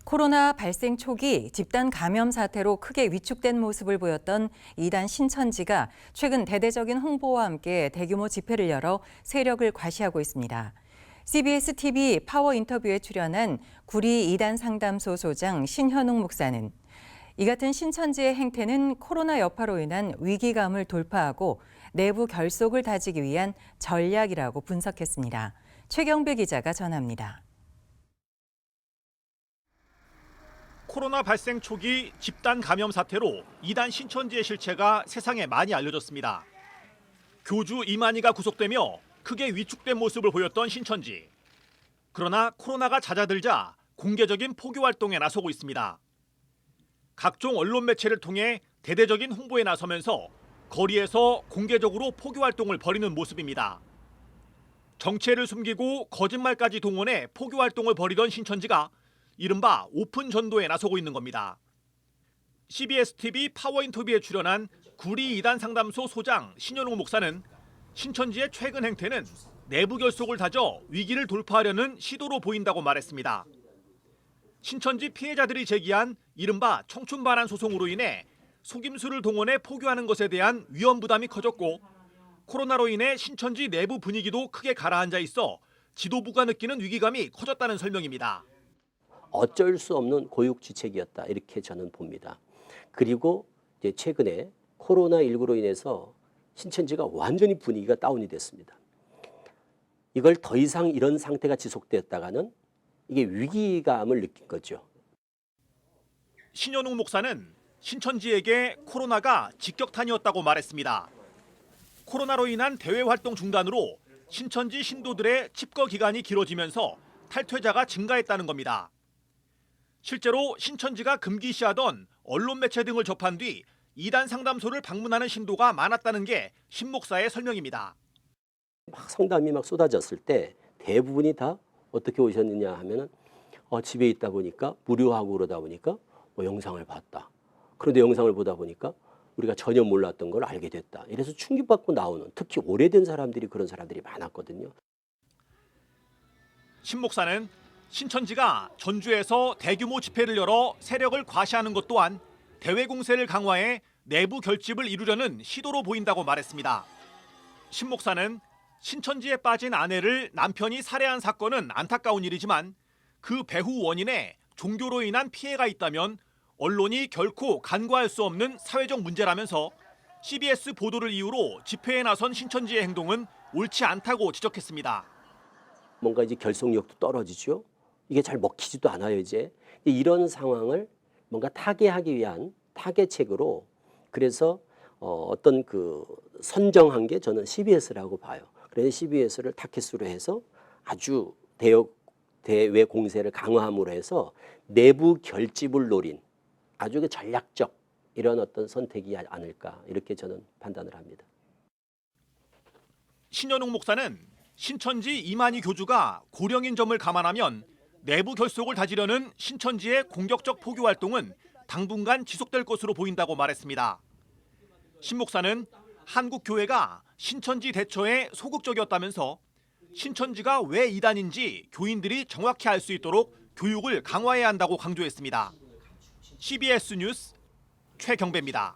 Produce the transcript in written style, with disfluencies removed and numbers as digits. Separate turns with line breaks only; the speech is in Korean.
코로나 발생 초기 집단 감염 사태로 크게 위축된 모습을 보였던 이단 신천지가 최근 대대적인 홍보와 함께 대규모 집회를 열어 세력을 과시하고 있습니다. CBS TV 파워 인터뷰에 출연한 구리 이단 상담소 소장 신현웅 목사는 이 같은 신천지의 행태는 코로나 여파로 인한 위기감을 돌파하고 내부 결속을 다지기 위한 전략이라고 분석했습니다. 최경배 기자가 전합니다.
코로나 발생 초기 집단 감염 사태로 이단 신천지의 실체가 세상에 많이 알려졌습니다. 교주 이만희가 구속되며 크게 위축된 모습을 보였던 신천지. 그러나 코로나가 잦아들자 공개적인 포교 활동에 나서고 있습니다. 각종 언론 매체를 통해 대대적인 홍보에 나서면서 거리에서 공개적으로 포교 활동을 벌이는 모습입니다. 정체를 숨기고 거짓말까지 동원해 포교 활동을 벌이던 신천지가 이른바 오픈 전도에 나서고 있는 겁니다. CBS TV 파워 인터뷰에 출연한 구리 이단 상담소 소장 신현웅 목사는 신천지의 최근 행태는 내부 결속을 다져 위기를 돌파하려는 시도로 보인다고 말했습니다. 신천지 피해자들이 제기한 이른바 청춘반환 소송으로 인해 속임수를 동원해 포교하는 것에 대한 위험 부담이 커졌고 코로나로 인해 신천지 내부 분위기도 크게 가라앉아 있어 지도부가 느끼는 위기감이 커졌다는 설명입니다.
어쩔 수 없는 고육지책이었다 이렇게 저는 봅니다. 그리고 이제 최근에 코로나19로 인해서 신천지가 완전히 분위기가 다운이 됐습니다. 이걸 더 이상 이런 상태가 지속되었다가는 이게 위기감을 느낀 거죠.
신현웅 목사는 신천지에게 코로나가 직격탄이었다고 말했습니다. 코로나로 인한 대외 활동 중단으로 신천지 신도들의 칩거 기간이 길어지면서 탈퇴자가 증가했다는 겁니다. 실제로 신천지가 금기시하던 언론 매체 등을 접한 뒤 이단 상담소를 방문하는 신도가 많았다는 게 신 목사의 설명입니다.
막 상담이 막 쏟아졌을 때 대부분이 다 어떻게 오셨느냐 하면은 집에 있다 보니까 무료하고 그러다 보니까 영상을 봤다. 그런데 영상을 보다 보니까 우리가 전혀 몰랐던 걸 알게 됐다. 이래서 충격받고 나오는 특히 오래된 사람들이 그런 사람들이 많았거든요.
신 목사는 신천지가 전주에서 대규모 집회를 열어 세력을 과시하는 것 또한 대외 공세를 강화해 내부 결집을 이루려는 시도로 보인다고 말했습니다. 신 목사는 신천지에 빠진 아내를 남편이 살해한 사건은 안타까운 일이지만 그 배후 원인에 종교로 인한 피해가 있다면 언론이 결코 간과할 수 없는 사회적 문제라면서 CBS 보도를 이유로 집회에 나선 신천지의 행동은 옳지 않다고 지적했습니다.
뭔가 이제 결속력도 떨어지죠. 이게 잘 먹히지도 않아요 이제. 이런 상황을 뭔가 타개하기 위한 타개책으로 그래서 어떤 그 선정한 게 저는 CBS라고 봐요. 그래서 CBS를 타켓으로 해서 아주 대외 공세를 강화함으로 해서 내부 결집을 노린 아주 전략적 이런 어떤 선택이 아닐까 이렇게 저는 판단을 합니다.
신현웅 목사는 신천지 이만희 교주가 고령인 점을 감안하면 내부 결속을 다지려는 신천지의 공격적 포교 활동은 당분간 지속될 것으로 보인다고 말했습니다. 신 목사는 한국 교회가 신천지 대처에 소극적이었다면서 신천지가 왜 이단인지 교인들이 정확히 알 수 있도록 교육을 강화해야 한다고 강조했습니다. CBS 뉴스 최경배입니다.